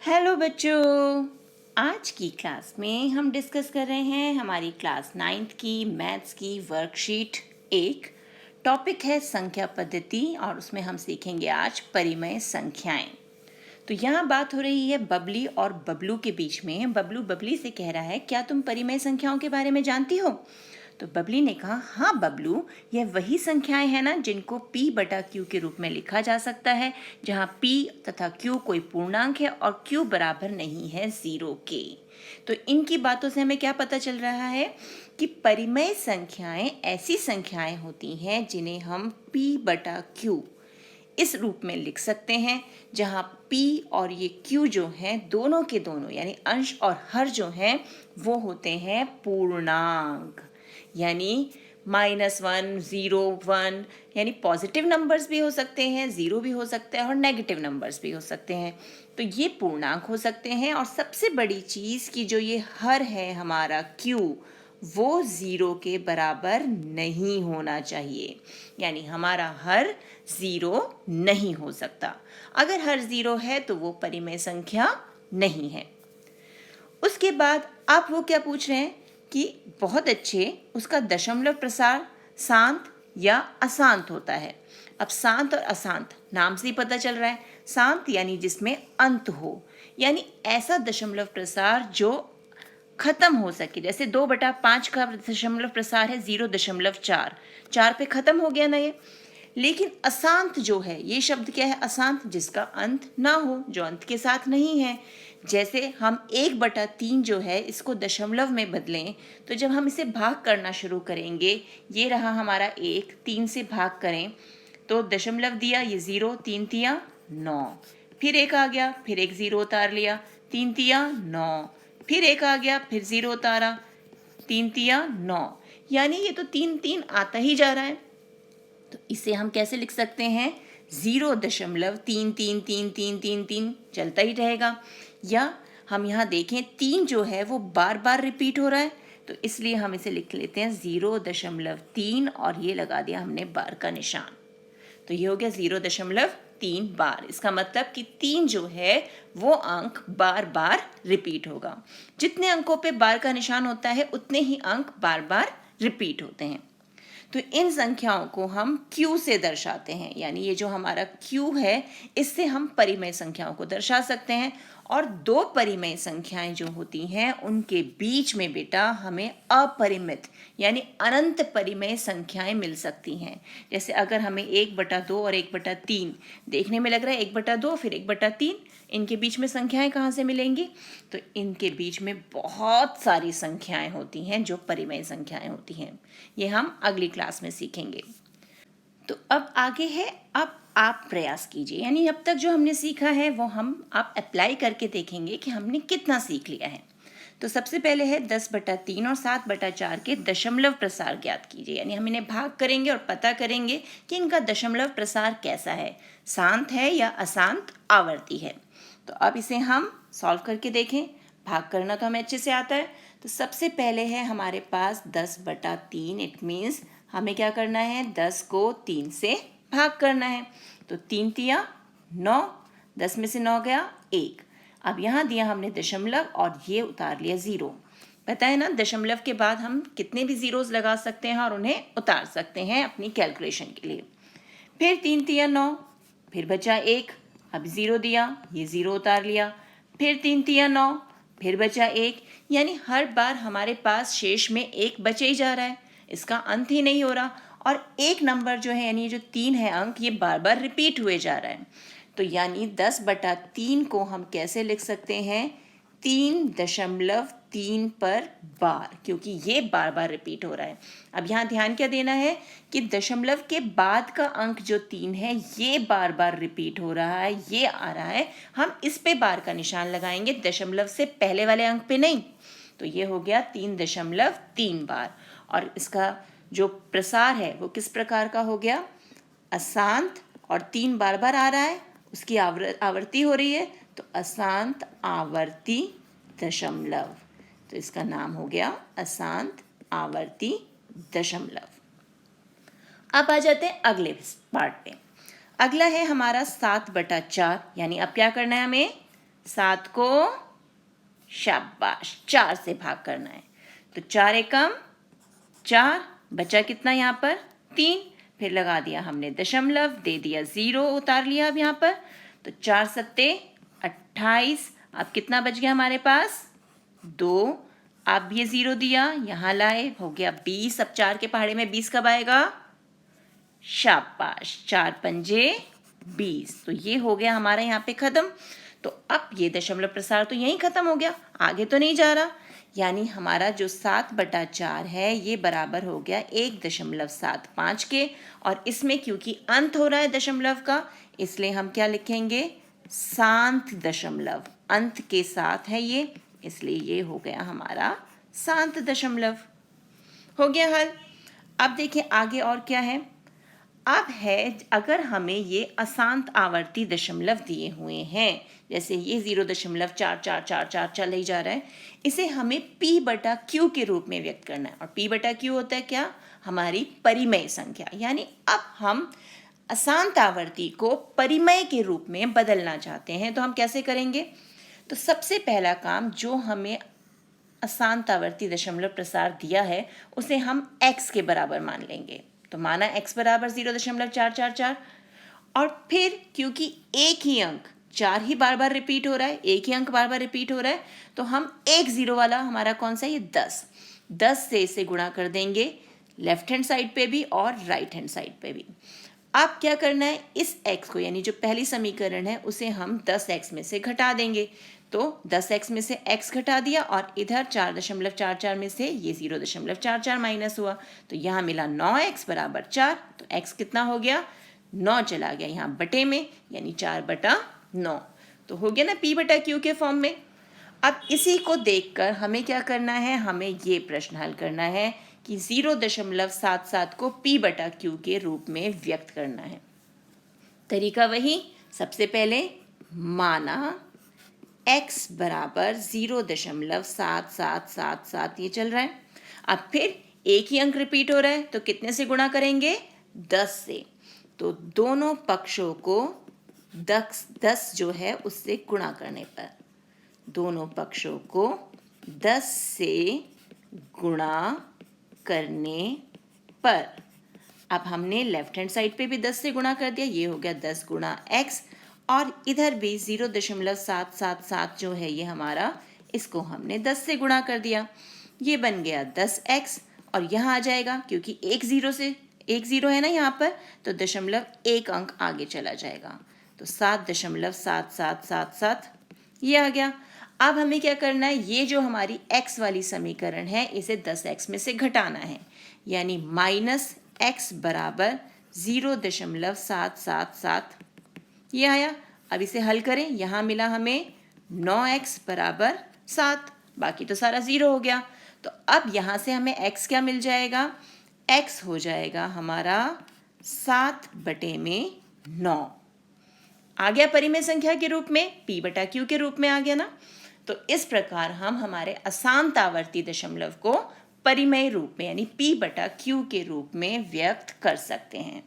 Hello बच्चों, आज की क्लास में हम डिस्कस कर रहे हैं हमारी क्लास 9th की मैथ्स की वर्कशीट 1। टॉपिक है संख्या पद्धति और उसमें हम सीखेंगे आज परिमेय संख्याएं। तो यहाँ बात हो रही है बबली और बबलू के बीच में। बबलू बबली से कह रहा है, क्या तुम परिमेय संख्याओं के बारे में जानती हो? तो बबली ने कहा, हाँ बबलू, यह वही संख्याएं हैं ना जिनको p बटा q के रूप में लिखा जा सकता है, जहाँ p तथा q कोई पूर्णांक है और q बराबर नहीं है 0 के। तो इनकी बातों से हमें क्या पता चल रहा है कि परिमेय संख्याएं ऐसी संख्याएं होती हैं जिन्हें हम p बटा q इस रूप में लिख सकते हैं, जहाँ p और ये q जो हैं दोनों के दोनों यानी अंश और हर जो हैं वो होते हैं पूर्णांक। यानी -1, 0, 1 यानी पॉजिटिव नंबर्स भी हो सकते हैं, 0 भी हो सकता है और नेगेटिव नंबर्स भी हो सकते हैं। तो ये पूर्णांक हो सकते हैं। और सबसे बड़ी चीज़ कि जो ये हर है हमारा q वो 0 के बराबर नहीं होना चाहिए। यानी हमारा हर 0 नहीं हो सकता। अगर हर 0 है तो वो परिमेय संख्या नहीं है। उसके बाद आप वो क्या पूछ रहे हैं कि बहुत अच्छे, उसका दशमलव प्रसार शांत या अशांत होता है। अब शांत और अशांत नाम से ही पता चल रहा है। शांत यानी जिसमें अंत हो, यानी ऐसा दशमलव प्रसार जो खत्म हो सके। जैसे 2/5 का दशमलव प्रसार है 0.4, 4 पे खत्म हो गया ना ये। लेकिन अशांत जो है, ये शब्द क्या है? अशांत, जिसका अंत ना हो, जो अंत के साथ नहीं है। जैसे हम 1/3 जो है इसको दशमलव में बदलें, तो जब हम इसे भाग करना शुरू करेंगे, ये रहा हमारा 1, 3 से भाग करें तो दशमलव दिया, ये 0, 3 तिया 9, फिर 1 आ गया, फिर एक 0 उतार लिया, 3 तिया 9, फिर 1 आ गया, फिर 0 उतारा, 3 तिया 9। यानी ये तो 3 3 आता ही जा रहा है। तो इसे हम कैसे लिख सकते हैं? 0.3333333 चलता ही रहेगा। या हम यहाँ देखें 3 जो है वो बार बार रिपीट हो रहा है, तो इसलिए हम इसे लिख लेते हैं 0.3 और ये लगा दिया हमने बार का निशान। तो ये हो गया 0.3 बार। इसका मतलब कि 3 जो है वो अंक बार बार रिपीट होगा। जितने अंकों पे बार का निशान होता है उतने ही अंक बार बार रिपीट होते हैं। तो इन संख्याओं को हम q से दर्शाते हैं। यानी ये जो हमारा q है, इससे हम परिमेय संख्याओं को दर्शा सकते हैं। और दो परिमेय संख्याएं जो होती हैं उनके बीच में बेटा हमें अपरिमित यानी अनंत परिमेय संख्याएं मिल सकती हैं। जैसे अगर हमें 1/2 और 1/3 देखने में लग रहा है 1/2 फिर 1/3, इनके बीच में संख्याएं कहाँ से मिलेंगी? तो इनके बीच में बहुत सारी संख्याएं होती हैं जो परिमेय संख्याएं होती हैं। ये हम अगली क्लास में सीखेंगे। तो अब आगे है, अब आप प्रयास कीजिए। यानी अब तक जो हमने सीखा है वो आप अप्लाई करके देखेंगे कि हमने कितना सीख लिया है। तो सबसे पहले है 10/3 और 7/4 के दशमलव प्रसार ज्ञात कीजिए। यानी हम इन्हें भाग करेंगे और पता करेंगे कि इनका दशमलव प्रसार कैसा है, शांत है या अशांत आवर्ती है। तो अब इसे हम सॉल्व करके देखें। भाग करना तो हमें अच्छे से आता है। तो सबसे पहले है हमारे पास 10/3। इट मीन्स हमें क्या करना है? 10 को 3 से भाग करना है। तो 3 तिया 9, 10 में से 9 गया 1। अब यहाँ दिया हमने दशमलव और ये उतार लिया 0। पता है ना, दशमलव के बाद हम कितने भी जीरोस लगा सकते हैं और उन्हें उतार सकते हैं अपनी कैलकुलेशन के लिए। फिर 3 तिया 9, फिर बचा 1, अब 0 दिया, ये 0 उतार लिया, फिर 3 तिया 9, फिर बचा 1। यानी हर बार हमारे पास शेष में 1 बचे ही जा रहा है, इसका अंत ही नहीं हो रहा। और एक नंबर जो है यानी जो 3 है अंक, ये बार बार रिपीट हुए जा रहा है। तो यानी 10/3 को हम कैसे लिख सकते हैं? 3.3 पर बार, क्योंकि ये बार बार रिपीट हो रहा है। अब यहाँ ध्यान क्या देना है कि दशमलव के बाद का अंक जो 3 है ये बार बार रिपीट हो रहा है, ये आ रहा है। हम इस पे बार का निशान लगाएंगे, दशमलव से पहले वाले अंक पे नहीं। तो ये हो गया 3.3 बार। और इसका जो प्रसार है वो किस प्रकार का हो गया? अशांत। और 3 बार बार आ रहा है, उसकी आवर्ती हो रही है, तो अशांत आवर्ती दशमलव। तो इसका नाम हो गया अशांत आवर्ती दशमलव। अब आ जाते हैं अगले पार्ट पे। अगला है हमारा 7/4। यानी अब क्या करना है हमें? 7 को शाबाश 4 से भाग करना है। तो 4 एकम 4, बचा कितना यहाँ पर 3, फिर लगा दिया हमने दशमलव, दे दिया 0, उतार लिया अब यहाँ पर। तो 4 सत्ते 28, अब कितना बच गया हमारे पास 2, अब ये 0 दिया, यहाँ लाए, हो गया 20। अब 4 के पहाड़े में 20 कब आएगा, शाबाश 4 पंजे 20। तो ये हो गया हमारा यहाँ पे खत्म। तो अब ये दशमलव प्रसार तो यहीं खत्म हो गया, आगे तो नहीं जा रहा। यानी हमारा जो 7/4 है ये बराबर हो गया 1.75 के, और इसमें क्योंकि अंत हो रहा है दशमलव का, इसलिए हम क्या लिखेंगे, शांत दशमलव, अंत के साथ है ये, इसलिए ये हो गया हमारा शांत दशमलव। हो गया हल। अब देखिए आगे और क्या है। अब है अगर हमें ये अशांत आवर्ती दशमलव दिए हुए हैं, जैसे ये 0.4444 चल ही जा रहा है, इसे हमें p/q के रूप में व्यक्त करना है। और p/q होता है क्या, हमारी परिमेय संख्या। यानी अब हम अशांत आवर्ती को परिमेय के रूप में बदलना चाहते हैं, तो हम कैसे करेंगे। तो सबसे पहला काम, जो हमें अशांत आवर्ती दशमलव प्रसार दिया है उसे हम x के बराबर मान लेंगे। तो माना x बराबर 0.444, और फिर क्योंकि एक ही अंक 4 ही बार बार रिपीट हो रहा है, एक ही अंक बार बार रिपीट हो रहा है, तो हम एक 0 वाला हमारा कौन सा है, ये 10 से इसे गुणा कर देंगे लेफ्ट हैंड साइड पे भी और राइट हैंड साइड पे भी। अब क्या करना है, इस x को यानी जो पहली समीकरण है उसे हम 10x में से घटा देंगे। तो 10x में से x घटा दिया, और इधर 4.44 में से ये 0.44 माइनस हुआ, तो यहाँ मिला 9x बराबर 4। तो x कितना हो गया, 9 चला गया यहाँ बटे में, यानी 4/9। तो हो गया ना p/q के फॉर्म में। अब इसी को देखकर हमें क्या करना है, हमें ये प्रश्न हल करना है कि 0.77 को p/q के रूप में व्यक्त करना है। तरीका वही, सबसे पहले माना x बराबर 0.7777 ये चल रहा है। अब फिर एक ही अंक रिपीट हो रहा है, तो कितने से गुणा करेंगे, 10 से। तो दोनों पक्षों को 10 जो है उससे गुणा करने पर, दोनों पक्षों को 10 से गुणा करने पर, अब हमने लेफ्ट हैंड साइड पे भी 10 से गुणा कर दिया, ये हो गया 10 गुणा x, और इधर भी 0.777 जो है ये हमारा, इसको हमने 10 से गुणा कर दिया, ये बन गया 10x। और यहाँ आ जाएगा क्योंकि एक 0 है ना यहाँ पर, तो दशमलव एक अंक आगे चला जाएगा, तो 7.7777 ये आ गया। अब हमें क्या करना है, ये जो हमारी x वाली समीकरण है इसे 10x में से घटाना है, यानी -x बराबर 0.777 ये आया। अब इसे हल करें, यहाँ मिला हमें 9x बराबर 7, बाकी तो सारा 0 हो गया। तो अब यहाँ से हमें x क्या मिल जाएगा, x हो जाएगा हमारा 7/9, आ गया परिमेय संख्या के रूप में, p/q के रूप में आ गया ना। तो इस प्रकार हम हमारे अशांत आवर्ती दशमलव को परिमेय रूप में यानी p/q के रूप में व्यक्त कर सकते हैं।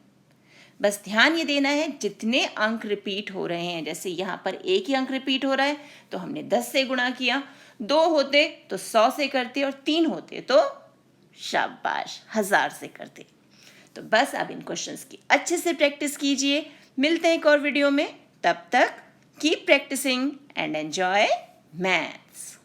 बस ध्यान ये देना है, जितने अंक रिपीट हो रहे हैं, जैसे यहाँ पर एक ही अंक रिपीट हो रहा है तो हमने 10 से गुणा किया, 2 होते तो 100 से करते, और 3 होते तो शाबाश 1000 से करते। तो बस अब इन क्वेश्चंस की अच्छे से प्रैक्टिस कीजिए। मिलते हैं एक और वीडियो में, तब तक keep practising and enjoy maths.